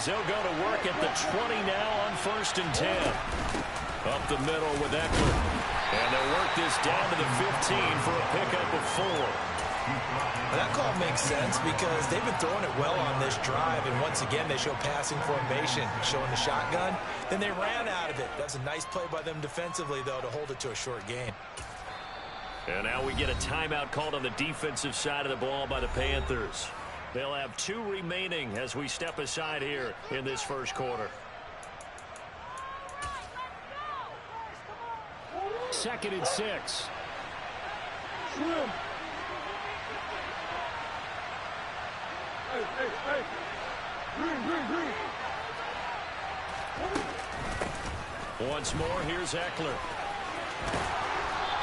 as they'll go to work at the 20 now on 1st and 10. Up the middle with Eckler. And they'll work this down to the 15 for a pickup of 4. Well, that call makes sense because they've been throwing it well on this drive, and once again they show passing formation, showing the shotgun. Then they ran out of it. That's a nice play by them defensively, though, to hold it to a short gain. And now we get a timeout called on the defensive side of the ball by the Panthers. They'll have 2 remaining as we step aside here in this first quarter. 2nd and 6. Once more, here's Eckler.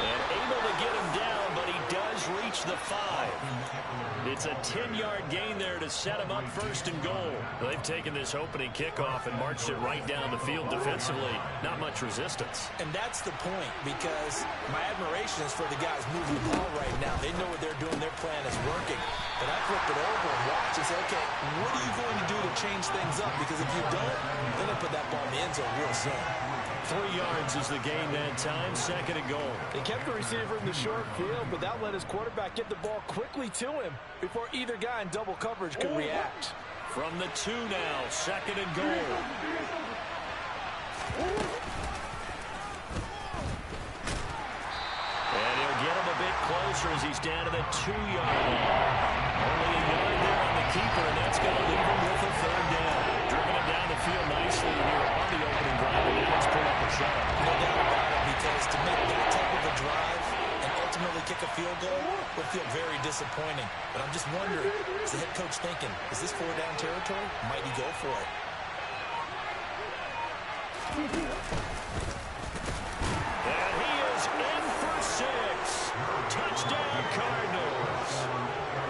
And able to get him down, but he does reach the 5. It's a 10-yard gain there to set him up 1st and goal. They've taken this opening kickoff and marched it right down the field defensively. Not much resistance. And that's the point, because my admiration is for the guys moving the ball right now. They know what they're doing. Their plan is working. But I flip it over and watch and say, okay, what are you going to do to change things up? Because if you don't, they're going to put that ball in the end zone real soon. 3 yards is the gain that time, 2nd and goal. They kept the receiver in the short field, but that let his quarterback get the ball quickly to him before either guy in double coverage could react. From the 2 now, 2nd and goal. And he'll get him a bit closer as he's down to the 2-yard line. Only a yard there on the keeper, and that's going to leave him with a 3rd down. Driven it down the field nicely here on the opening drive, and now it's put up a shot. No doubt about it, because to make that type of a drive and ultimately kick a field goal would feel very disappointing. But I'm just wondering, is the head coach thinking, is this 4-down territory? Might he go for it? And he is in for 6. Touchdown, Cardinals.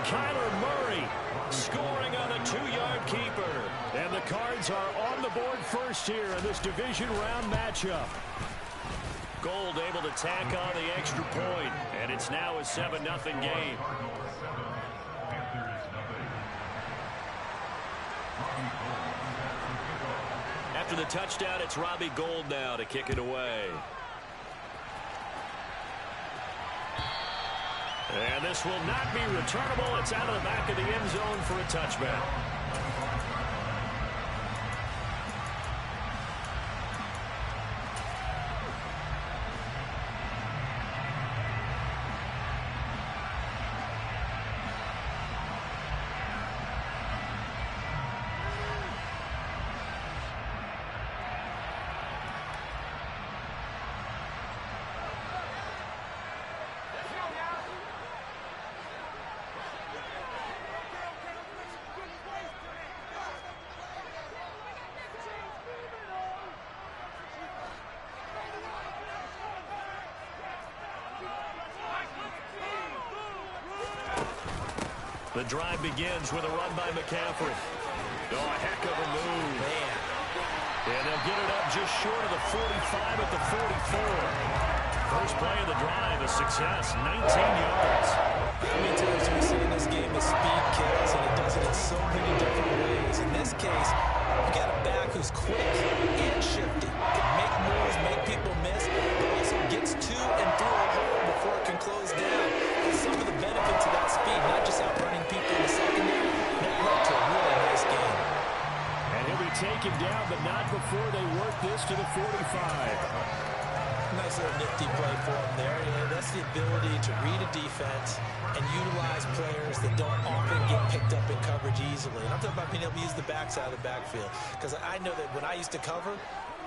Kyler Murray scoring on a 2-yard keeper. And the Cards are on the board first here in this division round matchup. Gold able to tack on the extra point, and it's now a 7-0 game. After the touchdown, it's Robbie Gould now to kick it away. And this will not be returnable. It's out of the back of the end zone for a touchback. The drive begins with a run by McCaffrey. Oh, a heck of a move. Man. And they'll get it up just short of the 45 at the 44. First play of the drive, a success, 19 yards. How many times do we see in this game that speed kills, and it does it in so many different ways? In this case, you got a back who's quick and shifty. Can make moves, make people miss, but also gets to and through a hole before it can close down. And some of the benefits of that speed, not just outrunning people in the secondary, that led to a really nice game. And he'll be taken down, but not before they work this to the 45. Nice little nifty play for him there. Yeah, that's the ability to read a defense and utilize players that don't often get picked up in coverage easily. And I'm talking about being able to use the backside of the backfield. Because I know that when I used to cover,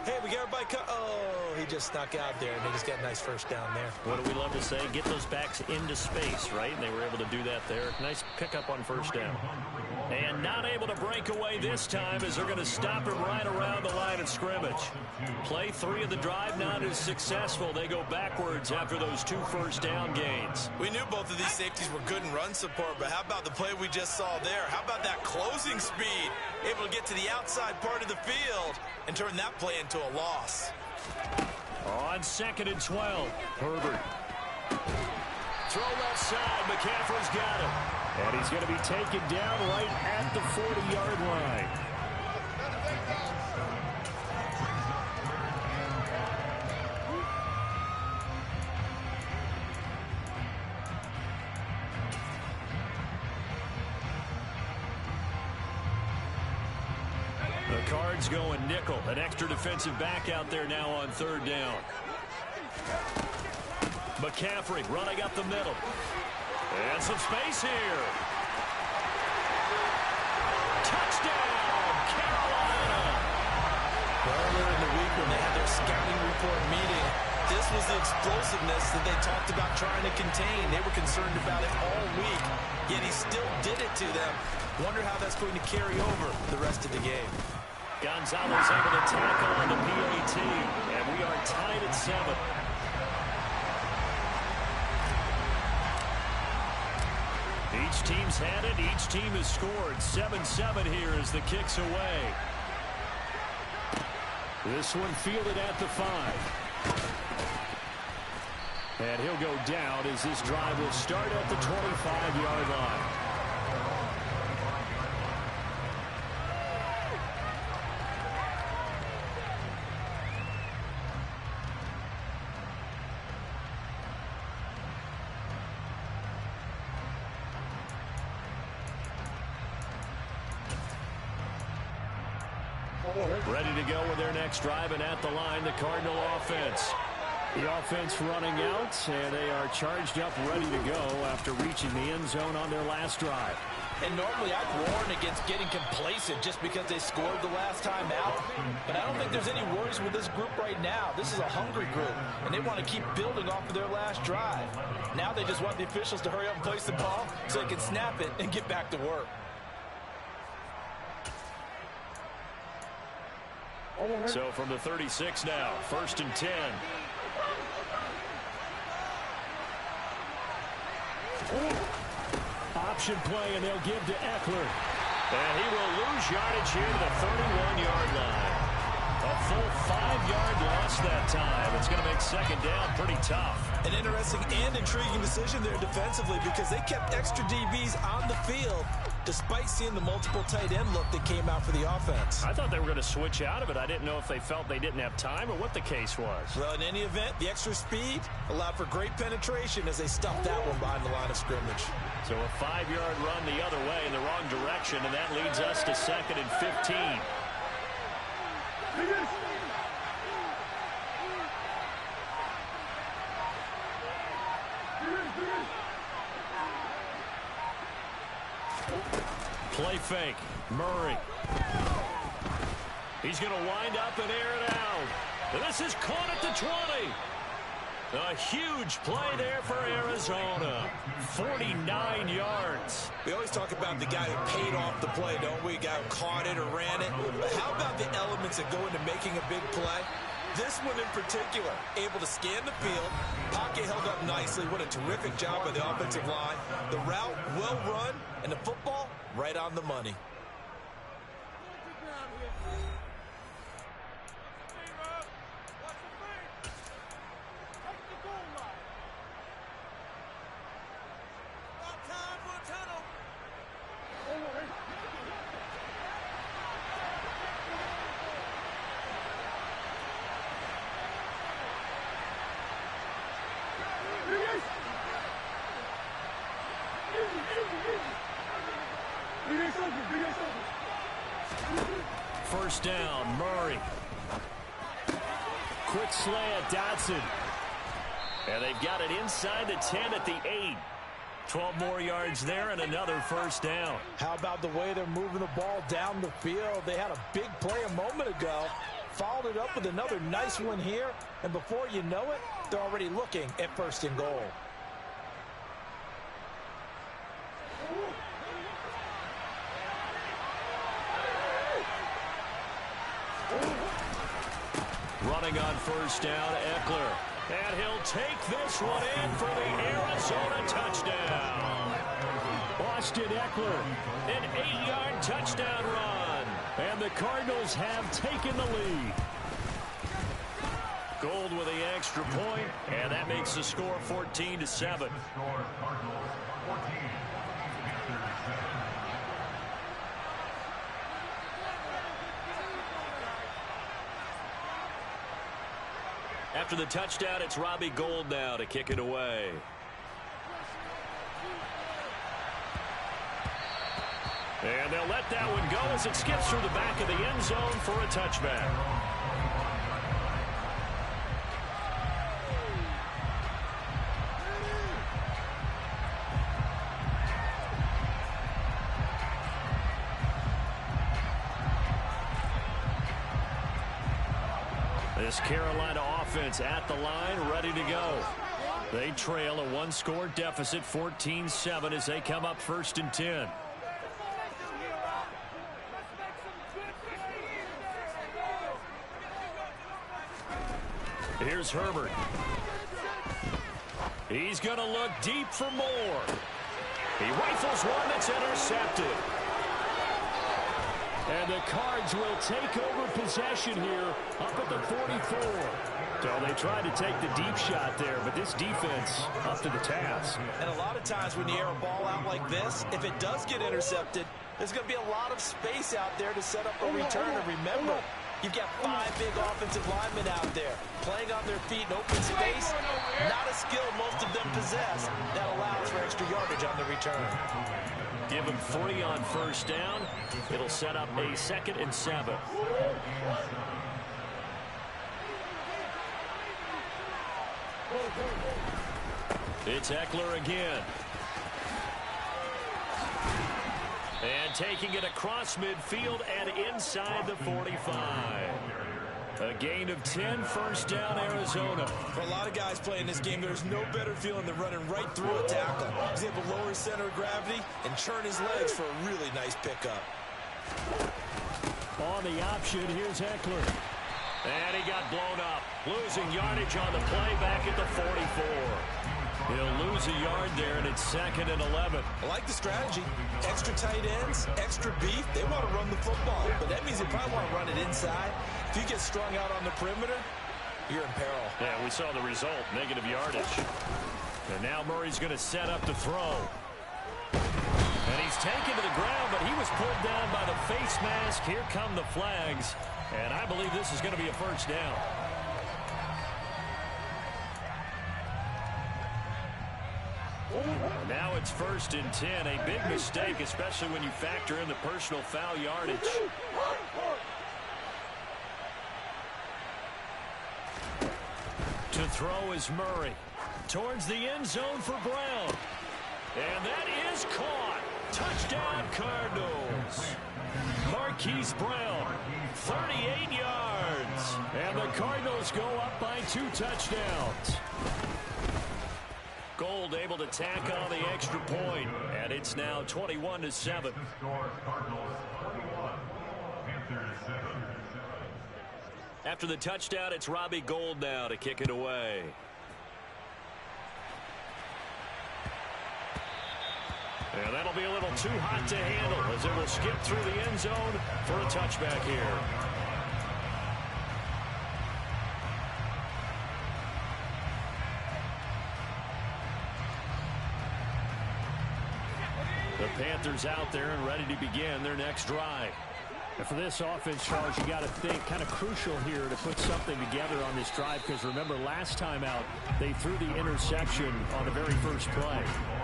hey, we got everybody oh, he just snuck out there, and they just got a nice first down there. What do we love to say? Get those backs into space, right? And they were able to do that there. Nice pickup on first down. And not able to break away this time as they're going to stop him right around the line of scrimmage. Play 3 of the drive not as successful. They go backwards after those 2 first down gains. We knew both of these safeties were good in run support, but how about the play we just saw there? How about that closing speed? Able to get to the outside part of the field and turn that play into a loss. On 2nd and 12, Herbert. Throw left side, McCaffrey's got him. And he's going to be taken down right at the 40-yard line. The Cards going nickel. An extra defensive back out there now on third down. McCaffrey running up the middle. And some space here. Touchdown, Carolina! Earlier in the week when they had their scouting report meeting, this was the explosiveness that they talked about trying to contain. They were concerned about it all week, yet he still did it to them. Wonder how that's going to carry over the rest of the game. Gonzalez able to tackle on the PAT, and we are tied at 7. Each team's had it. Each team has scored. 7-7 here as the kick's away. This one fielded at the 5. And he'll go down as this drive will start at the 25-yard line. Ready to go with their next drive, and at the line, the Cardinal offense. The offense running out, and they are charged up, ready to go after reaching the end zone on their last drive. And normally I'd warn against getting complacent just because they scored the last time out. But I don't think there's any worries with this group right now. This is a hungry group, and they want to keep building off of their last drive. Now they just want the officials to hurry up and place the ball so they can snap it and get back to work. So from the 36 now, 1st and 10. Option play, and they'll give to Eckler. And he will lose yardage here to the 31-yard line. A full 5-yard loss that time. It's going to make second down pretty tough. An interesting and intriguing decision there defensively because they kept extra DBs on the field despite seeing the multiple tight end look that came out for the offense. I thought they were going to switch out of it. I didn't know if they felt they didn't have time or what the case was. Well, in any event, the extra speed allowed for great penetration as they stuffed that one behind the line of scrimmage. So a 5-yard run the other way in the wrong direction, and that leads us to 2nd and 15. Play fake. Murray. He's going to wind up and air it out. And this is caught at the 20. A huge play there for Arizona. 49 yards. We always talk about the guy who paid off the play, don't we? Guy who caught it or ran it. But how about the elements that go into making a big play? This one in particular, able to scan the field. Pocket held up nicely. What a terrific job by the offensive line. The route, well run, and the football, right on the money. First down, Murray. Quick slant, Dotson. And they've got it inside the 10 at the 8. 12 more yards there and another first down. How about the way they're moving the ball down the field? They had a big play a moment ago. Followed it up with another nice one here. And before you know it, they're already looking at 1st and goal. Running on first down, Eckler. And he'll take this one in for the Arizona touchdown. Austin Eckler, an 8-yard touchdown run. And the Cardinals have taken the lead. Gold with the extra point, and that makes the score 14-7. After the touchdown, it's Robbie Gould now to kick it away. And they'll let that one go as it skips through the back of the end zone for a touchback. This Carolina offense at the line, ready to go. They trail a one-score deficit, 14-7, as they come up 1st and 10. Here's Herbert. He's going to look deep for more. He rifles one that's intercepted. And the Cards will take over possession here up at the 44. So they tried to take the deep shot there, but this defense up to the task. And a lot of times when you air a ball out like this, if it does get intercepted, there's going to be a lot of space out there to set up a return. And remember, you've got 5 big offensive linemen out there playing on their feet in open space. Not a skill most of them possess. That allows for extra yardage on the return. Give him 3 on 1st down. It'll set up a 2nd and 7. It's Eckler again. And taking it across midfield and inside the 45. A gain of 10, 1st down, Arizona. For a lot of guys playing this game, there's no better feeling than running right through a tackle. He's able to lower his center of gravity and churn his legs for a really nice pickup. On the option, here's Eckler. And he got blown up. Losing yardage on the play back at the 44. He'll lose a yard there, and it's 2nd and 11. I like the strategy. Extra tight ends, extra beef. They want to run the football, but that means they probably want to run it inside. If you get strung out on the perimeter, you're in peril. Yeah, we saw the result, negative yardage. And now Murray's going to set up to throw. And he's taken to the ground, but he was pulled down by the face mask. Here come the flags, and I believe this is going to be a 1st down. Now it's 1st and 10. A big mistake, especially when you factor in the personal foul yardage. To throw is Murray. Towards the end zone for Brown. And that is caught. Touchdown, Cardinals. Marquise Brown, 38 yards. And the Cardinals go up by 2 touchdowns. Gold able to tack on the extra point, and it's now 21-7. After the touchdown, it's Robbie Gould now to kick it away. And that'll be a little too hot to handle as it will skip through the end zone for a touchback here. The Panthers out there and ready to begin their next drive. And for this offense, Charles, you got to think kind of crucial here to put something together on this drive, because remember last time out they threw the interception on the very first play.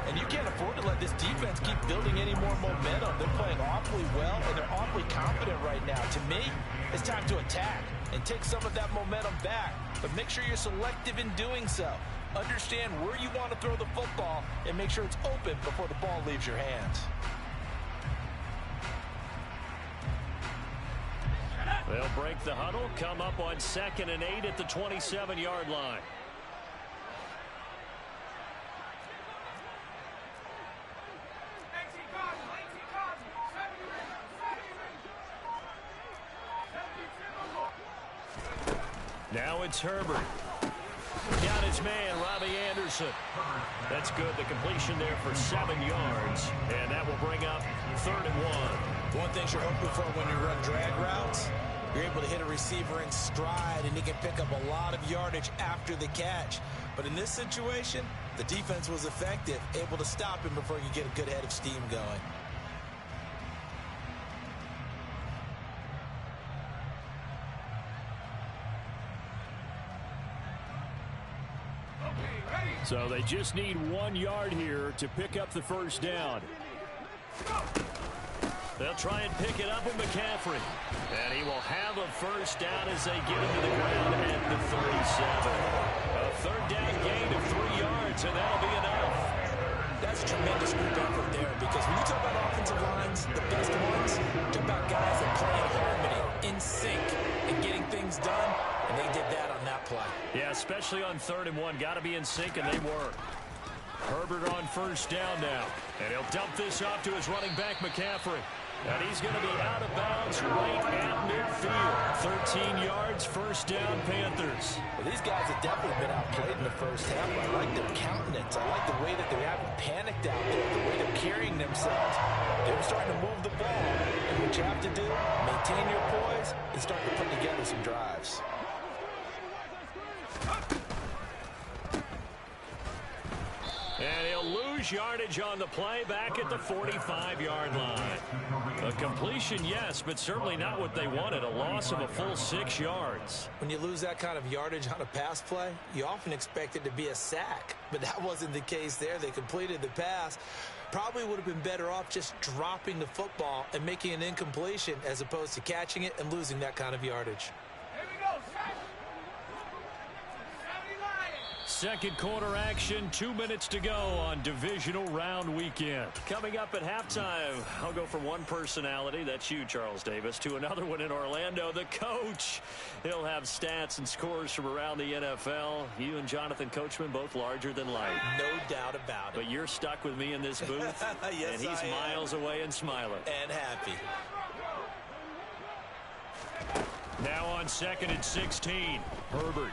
And you can't afford to let this defense keep building any more momentum. They're playing awfully well, and they're awfully confident right now. To me, it's time to attack and take some of that momentum back. But make sure you're selective in doing so. Understand where you want to throw the football and make sure it's open before the ball leaves your hands. They'll break the huddle, come up on 2nd and 8 at the 27-yard line. Now it's Herbert. Got his man, Robbie Anderson. That's good. The completion there for 7 yards. And that will bring up 3rd and 1. One thing you're hoping for when you run drag routes, you're able to hit a receiver in stride, and he can pick up a lot of yardage after the catch. But in this situation, the defense was effective, able to stop him before he could get a good head of steam going. So they just need 1 yard here to pick up the 1st down. They'll try and pick it up with McCaffrey. And he will have a first down as they get him to the ground at the 37. A third down gain of 3 yards, and that'll be enough. That's a tremendous group effort there, because when you talk about offensive lines, the best ones, talk about guys that play in harmony, in sync, and getting things done, and they did that on that play. Yeah, especially on 3rd and 1. Got to be in sync, and they were. Herbert on first down now. And he'll dump this off to his running back, McCaffrey. And he's going to be out of bounds right at midfield. 13 yards, first down, Panthers. Well, these guys have definitely been outplayed in the first half. I like their countenance. I like the way that they haven't panicked out there, the way they're carrying themselves. They're starting to move the ball. And what you have to do, maintain your poise and start to put together some drives. And he'll lose yardage on the play back at the 45-yard line. A completion, yes, but certainly not what they wanted. A loss of a full 6 yards. When you lose that kind of yardage on a pass play, you often expect it to be a sack. But that wasn't the case there. They completed the pass. Probably would have been better off just dropping the football and making an incompletion as opposed to catching it and losing that kind of yardage. Second quarter action, 2 minutes to go on divisional round weekend. Coming up at halftime, I'll go from one personality, that's you, Charles Davis, to another one in Orlando, the coach. He'll have stats and scores from around the NFL. You and Jonathan Coachman, both larger than life. No doubt about it. But you're stuck with me in this booth, yes, and he's miles away and smiling. And happy. Now on 2nd and 16, Herbert.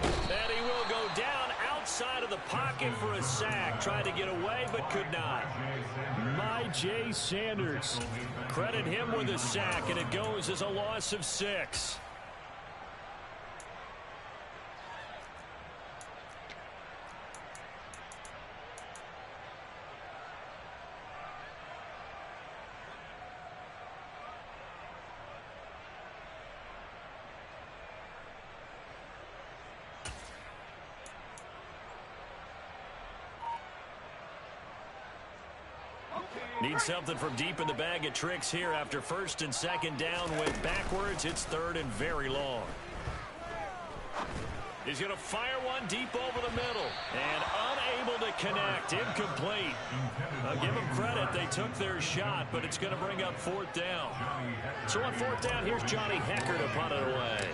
And he will go down outside of the pocket for a sack. Tried to get away, but could not. Myjai Sanders. Credit him with a sack, and it goes as a loss of 6. Need something from deep in the bag of tricks here after 1st and 2nd down. Went backwards. It's 3rd and very long. He's going to fire one deep over the middle. And unable to connect. Incomplete. I'll give them credit. They took their shot, but it's going to bring up 4th down. So on 4th down, here's Johnny Hekker to punt it away.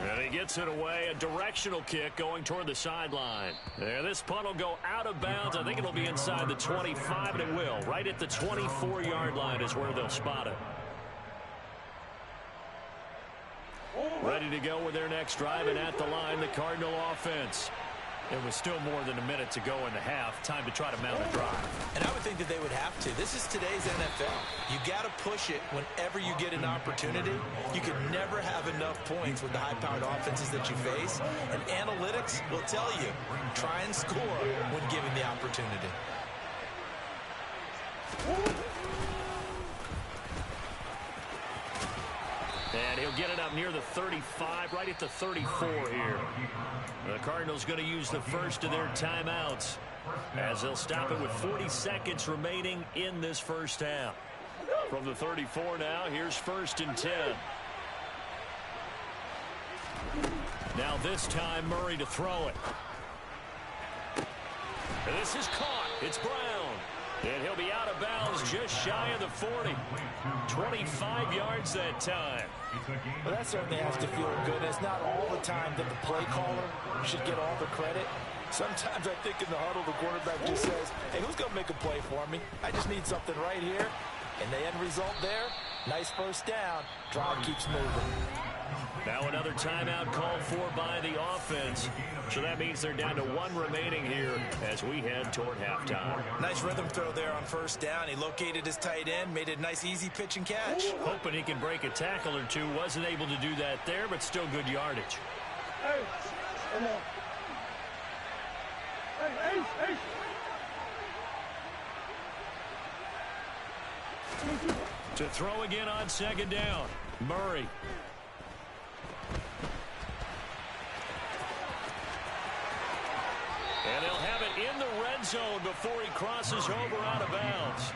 And he gets it away, a directional kick going toward the sideline. And this punt will go out of bounds. I think it'll be inside the 25, and it will. Right at the 24-yard line is where they'll spot it. Ready to go with their next drive, and at the line, the Cardinal offense. It was still more than a minute to go in the half. Time to try to mount a drive. And I would think that they would have to. This is today's NFL. You got to push it whenever you get an opportunity. You can never have enough points with the high-powered offenses that you face. And analytics will tell you, try and score when given the opportunity. And he'll get it up near the 35, right at the 34 here. The Cardinals going to use the first of their timeouts as they'll stop it with 40 seconds remaining in this first half. From the 34 now, here's 1st and 10. Now this time, Murray to throw it. And this is caught. It's Brown. And he'll be out of bounds just shy of the 40. 25 yards that time. Well, that certainly has to feel good. It's not all the time that the play caller should get all the credit. Sometimes I think in the huddle, the quarterback just says, hey, who's going to make a play for me? I just need something right here. And the end result there, nice first down. Drive keeps moving. Now another timeout called for by the offense. So that means they're down to 1 remaining here as we head toward halftime. Nice rhythm throw there on first down. He located his tight end, made it a nice easy pitch and catch. Hoping he can break a tackle or two. Wasn't able to do that there, but still good yardage. Hey, come on. Hey. To throw again on 2nd down. Murray. And they'll have it end zone before he crosses over out of bounds.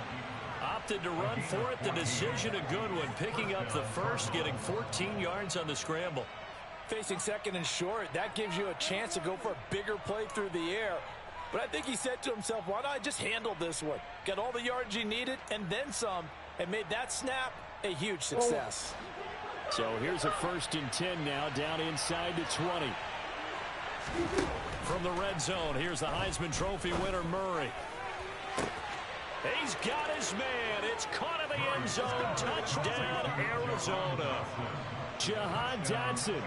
Opted to run for it. The decision a good one. Picking up the first, getting 14 yards on the scramble. Facing second and short, that gives you a chance to go for a bigger play through the air. But I think he said to himself, why not I just handle this one? Got all the yards he needed and then some, and made that snap a huge success. So here's a 1st and 10 now, down inside the 20. From the red zone, here's the Heisman Trophy winner, Murray. He's got his man. It's caught in the end zone. Touchdown, Arizona. Jahan Dotson.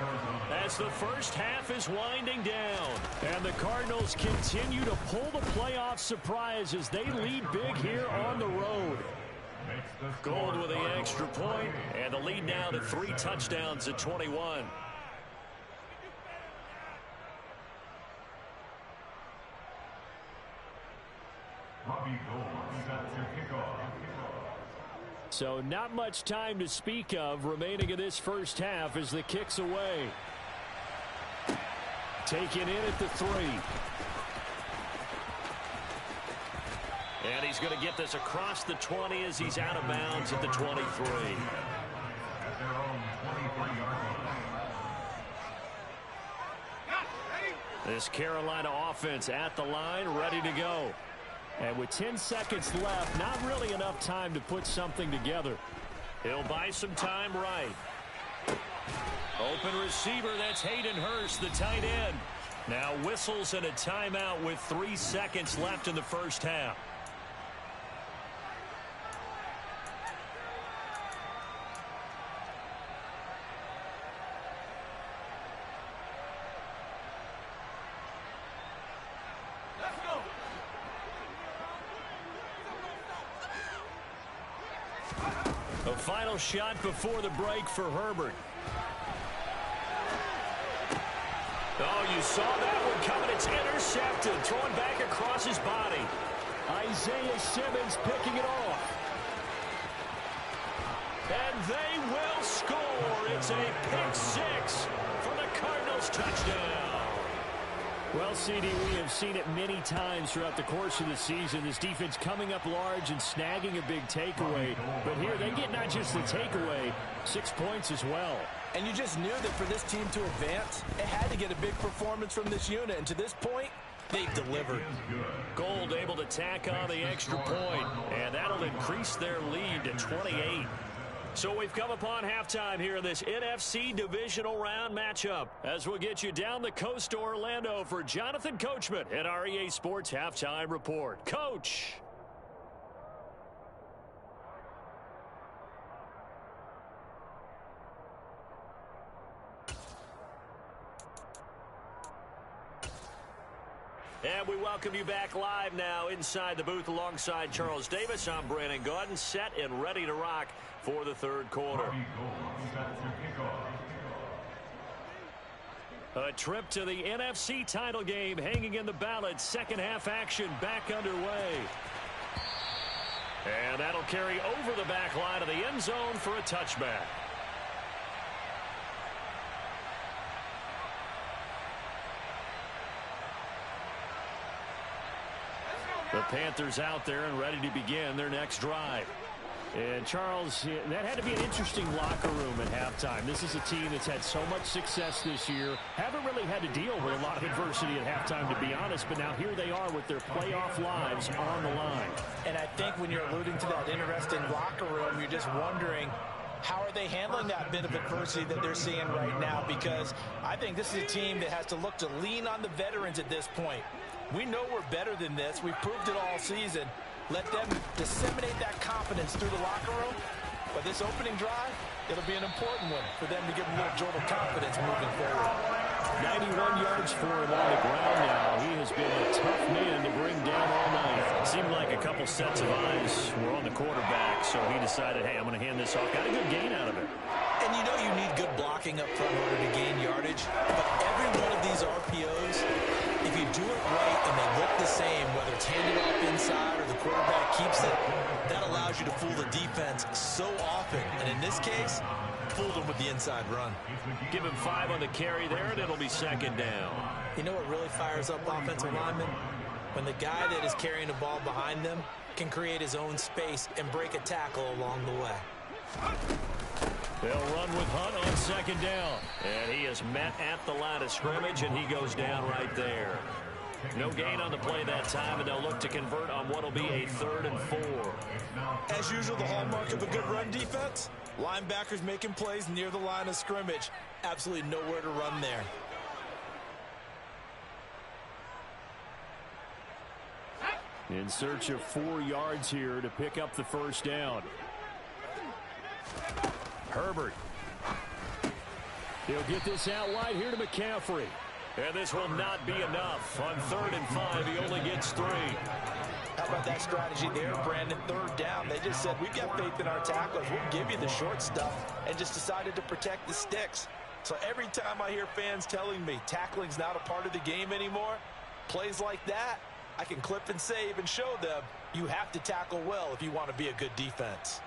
As the first half is winding down. And the Cardinals continue to pull the playoff surprise as they lead big here on the road. Gold with the extra point, and the lead now to 3 touchdowns at 21. So not much time to speak of remaining in this first half as the kick's away. Taken in at the 3. And he's going to get this across the 20 as he's out of bounds at the 23. This Carolina offense at the line, ready to go. And with 10 seconds left, not really enough time to put something together. He'll buy some time right. Open receiver, that's Hayden Hurst, the tight end. Now whistles and a timeout with 3 seconds left in the first half. A final shot before the break for Herbert. Oh, you saw that one coming. It's intercepted. Thrown back across his body. Isaiah Simmons picking it off. And they will score. It's a pick 6 for the Cardinals touchdown. Well, CD, we have seen it many times throughout the course of the season. This defense coming up large and snagging a big takeaway. But here they get not just the takeaway, 6 points as well. And you just knew that for this team to advance, it had to get a big performance from this unit. And to this point, they've delivered. Gold able to tack on the extra point, and that'll increase their lead to 28. So we've come upon halftime here in this NFC divisional round matchup as we'll get you down the coast to Orlando for Jonathan Coachman at our EA Sports Halftime Report. Coach. And we welcome you back live now inside the booth alongside Charles Davis. I'm Brandon Gaudin, set and ready to rock for the third quarter. A trip to the NFC title game hanging in the balance. Second half action back underway. And that'll carry over the back line of the end zone for a touchback. The Panthers out there and ready to begin their next drive. And Charles, that had to be an interesting locker room at halftime. This is a team that's had so much success this year. Haven't really had to deal with a lot of adversity at halftime, to be honest. But now here they are with their playoff lives on the line. And I think when you're alluding to that interesting locker room, you're just wondering, how are they handling that bit of adversity that they're seeing right now? Because I think this is a team that has to look to lean on the veterans at this point. We know we're better than this. We've proved it all season. Let them disseminate that confidence through the locker room. But this opening drive, it'll be an important one for them to give them a little jolt of confidence moving forward. 91 yards for him on the ground now. He has been a tough man to bring down all night. Seemed like a couple sets of eyes were on the quarterback, so he decided, hey, I'm going to hand this off. Got a good gain out of it. And you know you need good blocking up front in order to gain yardage. But every one of these RPOs, if you do it right and they look the same, whether it's handed off inside or the quarterback keeps it, that allows you to fool the defense so often. And in this case, fooled them with the inside run. Give him 5 on the carry there, and it'll be second down. You know what really fires up offensive linemen? when the guy that is carrying the ball behind them can create his own space and break a tackle along the way. They'll run with Hunt on second down. And he is met at the line of scrimmage, and he goes down right there. No gain on the play that time, and they'll look to convert on what will be a 3rd and 4. As usual, the hallmark of a good run defense, linebackers making plays near the line of scrimmage. Absolutely nowhere to run there. In search of 4 yards here to pick up the first down. Herbert. He'll get this out wide here to McCaffrey. And this will not be enough. On 3rd and 5, he only gets 3. How about that strategy there, Brandon? 3rd down. They just said, we've got faith in our tacklers. We'll give you the short stuff, and just decided to protect the sticks. So every time I hear fans telling me tackling's not a part of the game anymore, plays like that, I can clip and save and show them you have to tackle well if you want to be a good defense.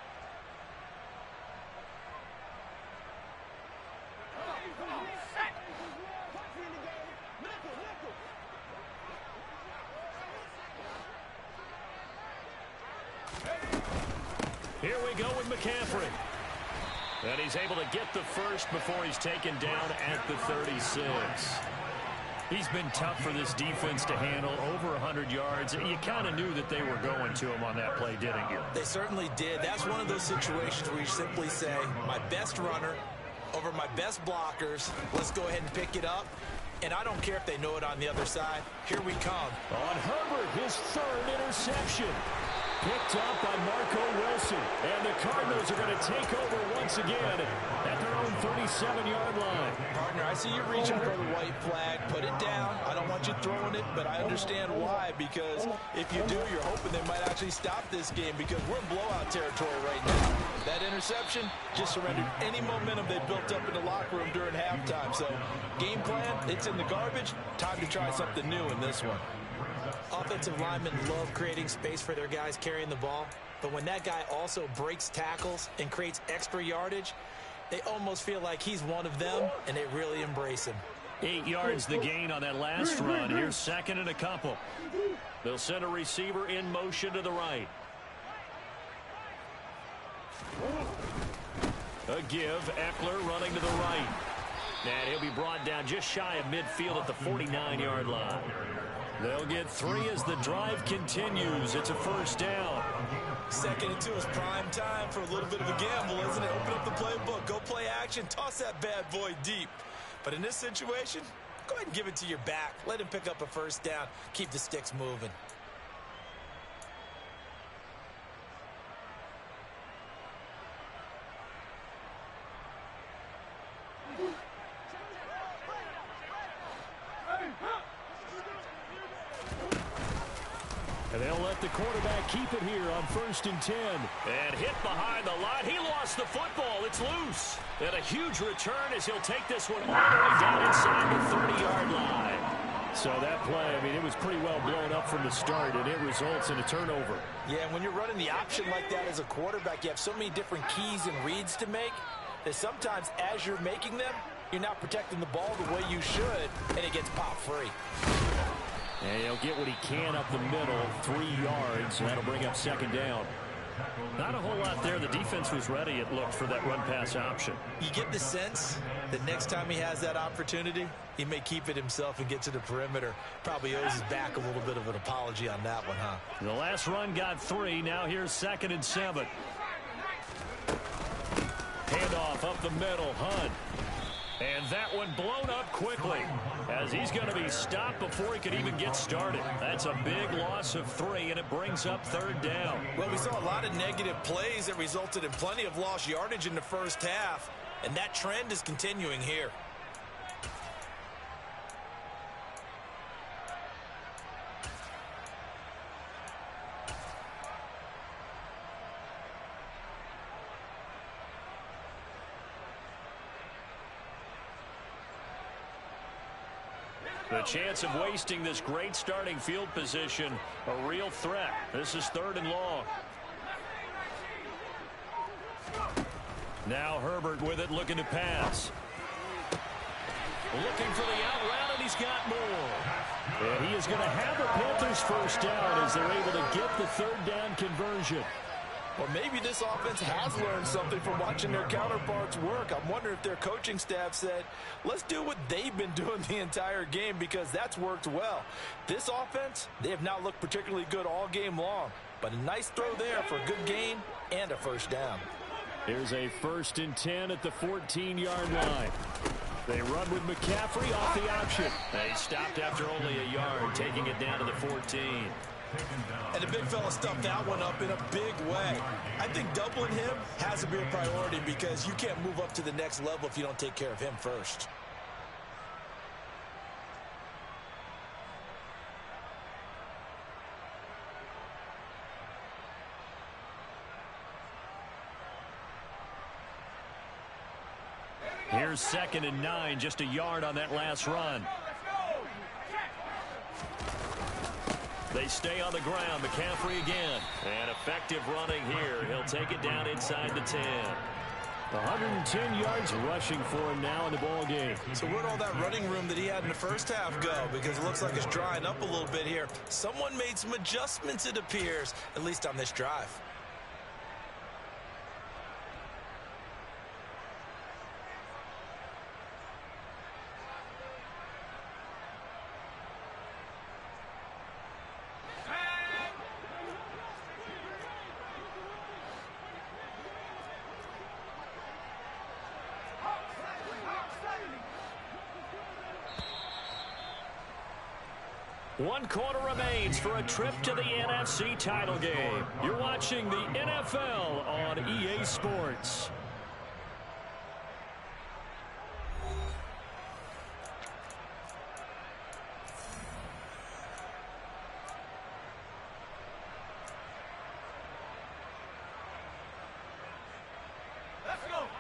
Here we go with McCaffrey. And he's able to get the first before he's taken down at the 36. He's been tough for this defense to handle, over 100 yards. You kind of knew that they were going to him on that play, didn't you? They certainly did. That's one of those situations where you simply say, my best runner over my best blockers. Let's go ahead and pick it up. And I don't care if they know it on the other side. Here we come. On Herbert, his 3rd interception. Picked up by Marco Wilson. And the Cardinals are going to take over once again at their own 37-yard line. Partner, I see you reaching for the white flag. Put it down. I don't want you throwing it, but I understand why. Because if you do, you're hoping they might actually stop this game, because we're in blowout territory right now. That interception just surrendered any momentum they built up in the locker room during halftime. So game plan, it's in the garbage. Time to try something new in this one. Offensive linemen love creating space for their guys carrying the ball, but when that guy also breaks tackles and creates extra yardage, they almost feel like he's one of them, and they really embrace him. 8 yards the gain on that last run. Here's 2nd and a couple. They'll send a receiver in motion to the right. A give, Eckler running to the right. And he'll be brought down just shy of midfield at the 49-yard line. They'll get 3 as the drive continues. It's a first down. 2nd and 2 is prime time for a little bit of a gamble, isn't it? Open up the playbook, go play action, toss that bad boy deep. But in this situation, go ahead and give it to your back. Let him pick up a first down. Keep the sticks moving. And they'll let the quarterback keep it here on 1st and 10. And hit behind the line. He lost the football. It's loose. And a huge return as he'll take this one all the way down inside the 30-yard line. So that play, I mean, it was pretty well blown up from the start, and it results in a turnover. Yeah, when you're running the option like that as a quarterback, you have so many different keys and reads to make that sometimes as you're making them, you're not protecting the ball the way you should, and it gets popped free. And he'll get what he can up the middle, 3 yards, and that'll bring up 2nd down. Not a whole lot there. The defense was ready, it looked, for that run-pass option. You get the sense that next time he has that opportunity, he may keep it himself and get to the perimeter. Probably owes his back a little bit of an apology on that one, huh? The last run got 3. Now here's 2nd and 7. Handoff up the middle, Hunt. And that one blown up quickly as he's going to be stopped before he could even get started. That's a big loss of 3, and it brings up 3rd down. Well, we saw a lot of negative plays that resulted in plenty of lost yardage in the first half, and that trend is continuing here. The chance of wasting this great starting field position, a real threat. This is 3rd and long. Now Herbert with it, looking to pass. Looking for the out route, and he's got more. And he is going to have the Panthers first down as they're able to get the third down conversion. Or maybe this offense has learned something from watching their counterparts work. I'm wondering if their coaching staff said, let's do what they've been doing the entire game because that's worked well. This offense, they have not looked particularly good all game long. But a nice throw there for a good gain and a first down. Here's a 1st and 10 at the 14-yard line. They run with McCaffrey off the option. They stopped after only a yard, taking it down to the 14. And the big fella stuffed that one up in a big way. I think doubling him has to be a priority because you can't move up to the next level if you don't take care of him first. Here's 2nd and 9, just a yard on that last run. They stay on the ground. McCaffrey again. And effective running here. He'll take it down inside the 10. 110 yards rushing for him now in the ball game. So where'd all that running room that he had in the first half go? Because it looks like it's drying up a little bit here. Someone made some adjustments, it appears, at least on this drive. One quarter remains for a trip to the NFC title game. You're watching the NFL on EA Sports.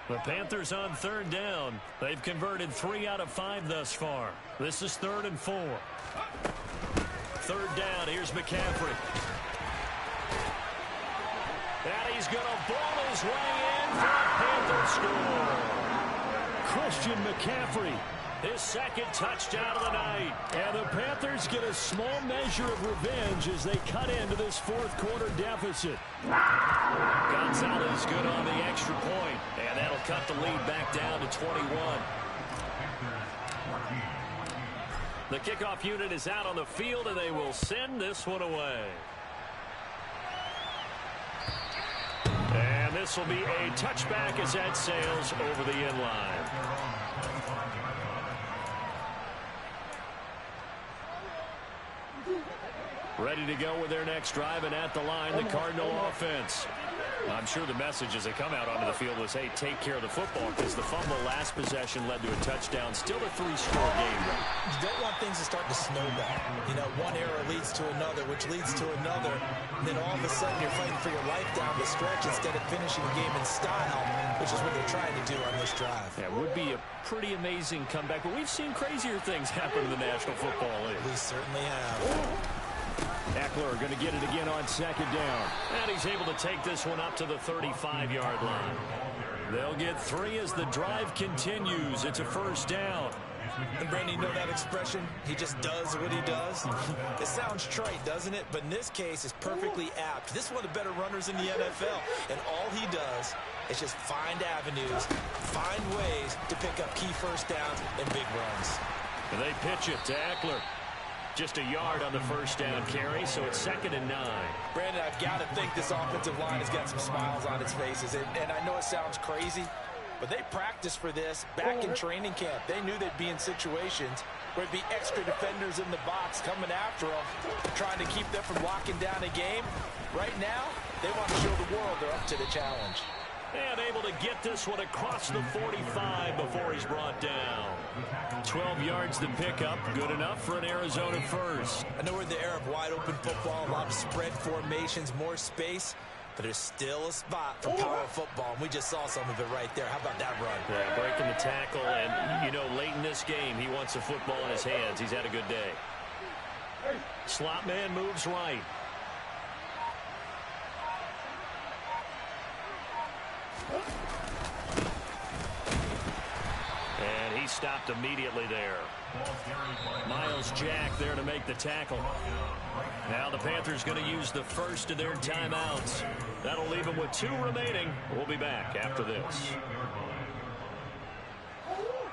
The Panthers on 3rd down. They've converted 3 out of 5 thus far. This is 3rd and 4. 3rd down. Here's McCaffrey. And he's going to ball his way in for a Panthers score. Christian McCaffrey, his 2nd touchdown of the night. And the Panthers get a small measure of revenge as they cut into this 4th quarter deficit. Gonzalez good on the extra point, and that'll cut the lead back down to 21. The kickoff unit is out on the field, and they will send this one away. And this will be a touchback as that sails over the end line. Ready to go with their next drive, and at the line, the Cardinal offense. I'm sure the message as they come out onto the field was, hey, take care of the football, because the fumble last possession led to a touchdown. Still a 3-score game. You don't want things to start to snowball. You know, one error leads to another, which leads to another. And then all of a sudden you're fighting for your life down the stretch instead of finishing the game in style, which is what they're trying to do on this drive. Yeah, it would be a pretty amazing comeback, but we've seen crazier things happen in the National Football League. We certainly have. Eckler going to get it again on 2nd down. And he's able to take this one up to the 35-yard line. They'll get 3 as the drive continues. It's a 1st down. And Brandon, you know that expression? He just does what he does. It sounds trite, doesn't it? But in this case, it's perfectly apt. This is one of the better runners in the NFL. And all he does is just find avenues, find ways to pick up key first downs and big runs. And they pitch it to Eckler. Just a yard on the 1st down carry, so it's 2nd and 9. Brandon, I've got to think this offensive line has got some smiles on its faces. And I know it sounds crazy, but they practiced for this back in training camp. They knew they'd be in situations where it'd be extra defenders in the box coming after them, trying to keep them from locking down a game. Right now, they want to show the world they're up to the challenge. And able to get this one across the 45 before he's brought down. 12 yards to pick up. Good enough for an Arizona 1st. I know we're in the era of wide-open football, a lot of spread formations, more space, but there's still a spot for power football, and we just saw some of it right there. How about that run? Yeah, breaking the tackle, and, you know, late in this game, he wants the football in his hands. He's had a good day. Slot man moves right. And he stopped immediately there. Miles Jack there to make the tackle. Now the Panthers going to use the first of their timeouts. That'll leave them with 2 remaining. We'll be back after this.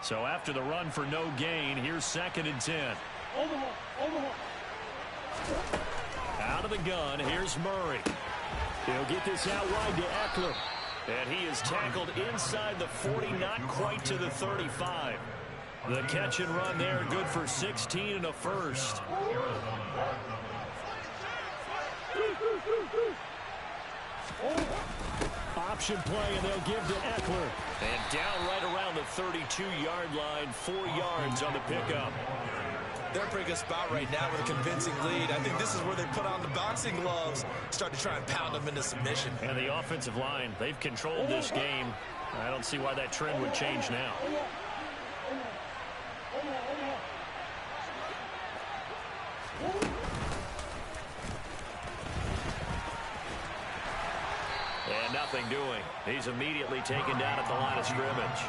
So after the run for no gain, here's 2nd and 10. Out of the gun, here's Murray. He'll get this out wide to Eckler. And he is tackled inside the 40, not quite to the 35. The catch and run there, good for 16 and a first. Option play, and they'll give to Eckler. And down right around the 32-yard line, 4 yards on the pickup. They're in a pretty good spot right now with a convincing lead. I think this is where they put on the boxing gloves, start to try and pound them into submission. And the offensive line, they've controlled this game. I don't see why that trend would change now. And nothing doing. He's immediately taken down at the line of scrimmage.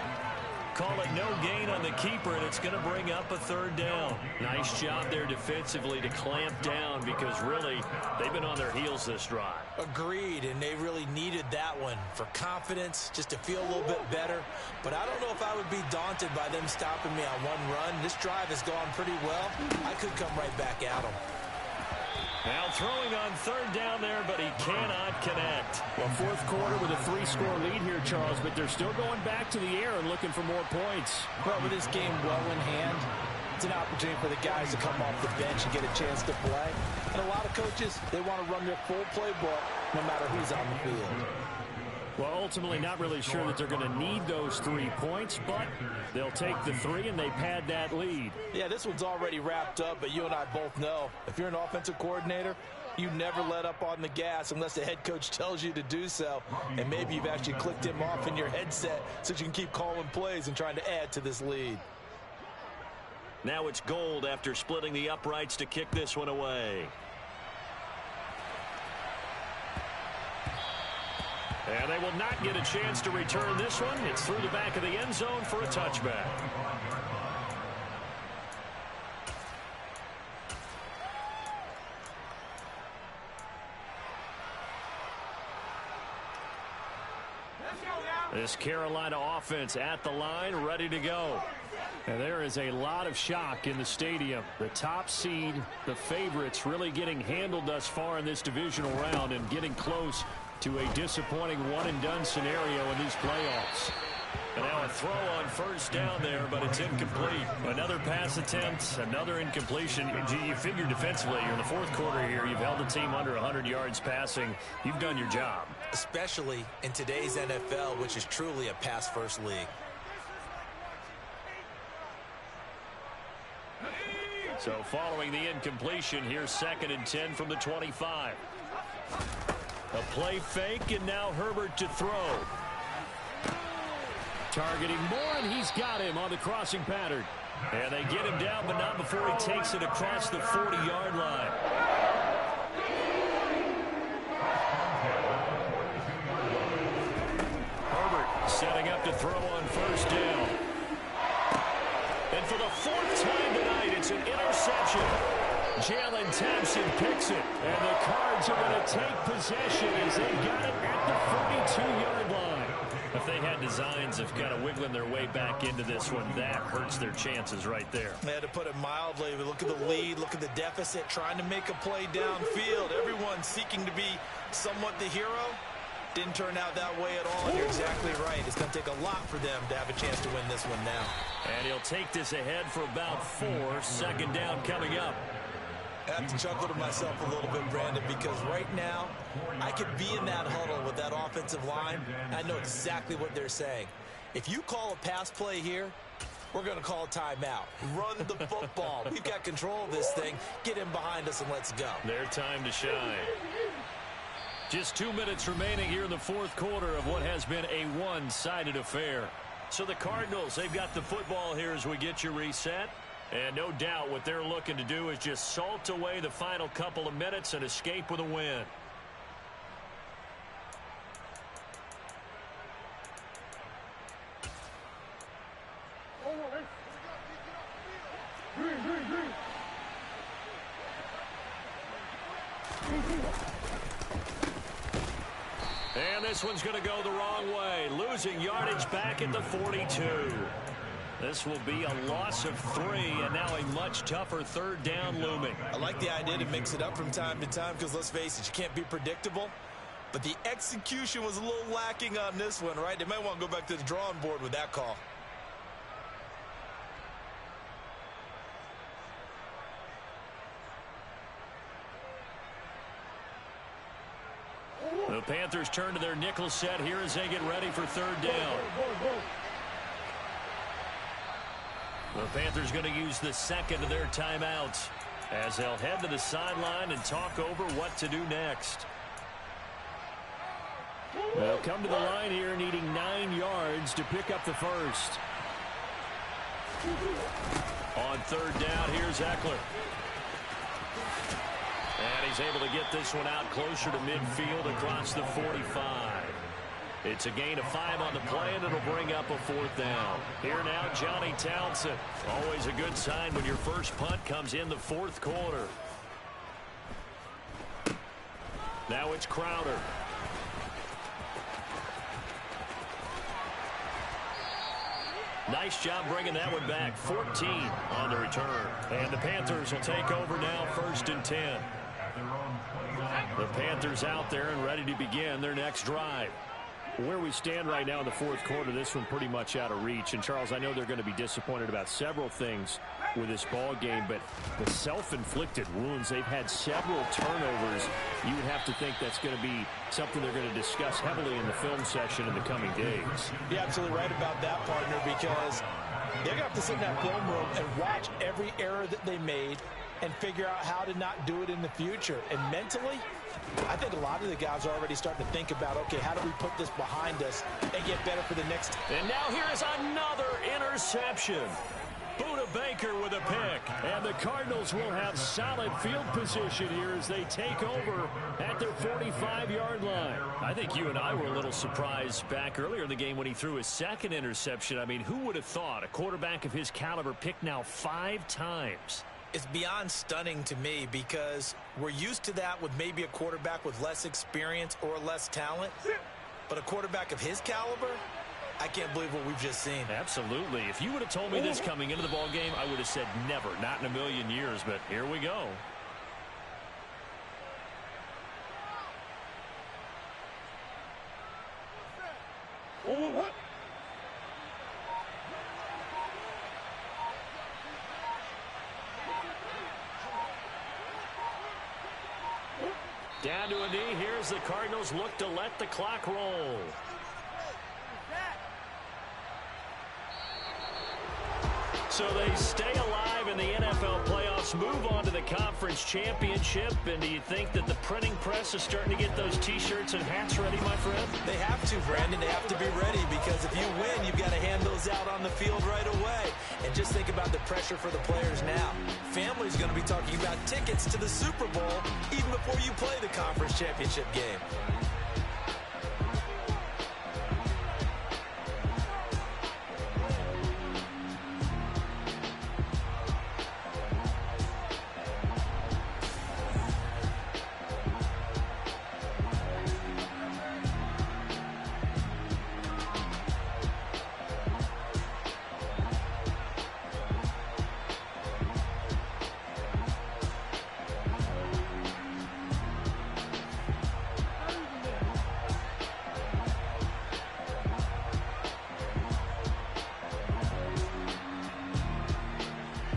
Call it no gain on the keeper, and it's going to bring up a 3rd down. Nice job there defensively to clamp down because really they've been on their heels this drive. Agreed, and they really needed that one for confidence, just to feel a little bit better. But I don't know if I would be daunted by them stopping me on one run. This drive has gone pretty well. I could come right back at them. Now throwing on 3rd down there, but he cannot connect. Well, 4th quarter with a 3-score lead here, Charles, but they're still going back to the air and looking for more points. Well, with this game well in hand, it's an opportunity for the guys to come off the bench and get a chance to play. And a lot of coaches, they want to run their full playbook no matter who's on the field. Well, ultimately not really sure that they're going to need those 3 points, but they'll take the 3 and they pad that lead. Yeah, this one's already wrapped up, but you and I both know if you're an offensive coordinator, you never let up on the gas unless the head coach tells you to do so. And maybe you've actually clicked him off in your headset so you can keep calling plays and trying to add to this lead. Now it's Gold after splitting the uprights to kick this one away. And they will not get a chance to return this one. It's through the back of the end zone for a touchback. This Carolina offense at the line, ready to go. And there is a lot of shock in the stadium. The top seed, the favorites, really getting handled thus far in this divisional round and getting close to a disappointing one-and-done scenario in these playoffs. And now a throw on 1st down there, but it's incomplete. Another pass attempt, another incompletion. You figure defensively, you're in the 4th quarter here. You've held the team under 100 yards passing. You've done your job. Especially in today's NFL, which is truly a pass-first league. So following the incompletion, here's 2nd and 10 from the 25. A play fake, and now Herbert to throw. Targeting Moore, and he's got him on the crossing pattern. And they get him down, but not before he takes it across the 40-yard line. Herbert setting up to throw on 1st down. And for the 4th time tonight, it's an interception. Jalen Thompson picks it, and the Cards are going to take possession as they got it at the 42-yard line. If they had designs of kind of wiggling their way back into this one, that hurts their chances right there. They had to put it mildly. Look at the lead, look at the deficit, trying to make a play downfield. Everyone seeking to be somewhat the hero. Didn't turn out that way at all. You're exactly right. It's going to take a lot for them to have a chance to win this one now. And he'll take this ahead for about 4. 2nd down coming up. I have to chuckle to myself a little bit, Brandon, because right now I could be in that huddle with that offensive line. I know exactly what they're saying. If you call a pass play here, we're going to call a timeout. Run the football. We've got control of this thing. Get him behind us and let's go. Their time to shine. Just 2 minutes remaining here in the 4th quarter of what has been a one-sided affair. So the Cardinals, they've got the football here as we get you reset. And no doubt what they're looking to do is just salt away the final couple of minutes and escape with a win. And this one's going to go the wrong way. Losing yardage back at the 42. This will be a loss of 3, and now a much tougher third down looming. I like the idea to mix it up from time to time because, let's face it, you can't be predictable. But the execution was a little lacking on this one, right? They might want to go back to the drawing board with that call. The Panthers turn to their nickel set here as they get ready for third down. The Panthers going to use the second of their timeouts as they'll head to the sideline and talk over what to do next. They'll come to the line here needing 9 yards to pick up the first. On third down, here's Eckler. And he's able to get this one out closer to midfield across the 45. It's a gain of 5 on the play, and it'll bring up a 4th down. Here now, Johnny Townsend. Always a good sign when your first punt comes in the 4th quarter. Now it's Crowder. Nice job bringing that one back. 14 on the return. And the Panthers will take over now, 1st and 10. The Panthers out there and ready to begin their next drive. Where we stand right now in the 4th quarter, this one pretty much out of reach. And, Charles, I know they're going to be disappointed about several things with this ball game, but the self-inflicted wounds, they've had several turnovers. You would have to think that's going to be something they're going to discuss heavily in the film session in the coming days. You're absolutely right about that, partner, because they're going to have to sit in that film room and watch every error that they made and figure out how to not do it in the future. And mentally, I think a lot of the guys are already starting to think about, okay, how do we put this behind us and get better for the next. And now here is another interception. Buda Baker with a pick. And the Cardinals will have solid field position here as they take over at their 45-yard line. I think you and I were a little surprised back earlier in the game when he threw his second interception. I mean, who would have thought a quarterback of his caliber picked now 5 times? It's beyond stunning to me because we're used to that with maybe a quarterback with less experience or less talent. But a quarterback of his caliber, I can't believe what we've just seen. Absolutely. If you would have told me this coming into the ball game, I would have said never, not in a million years. But here we go. Down to a knee. Here's the Cardinals look to let the clock roll. So they stay alive in the NFL playoffs, move on to the conference championship. And do you think that the printing press is starting to get those T-shirts and hats ready, my friend? They have to, Brandon. They have to be ready because if you win, you've got to hand those out on the field right away. And just think about the pressure for the players now. Family's going to be talking about tickets to the Super Bowl even before you play the conference championship game.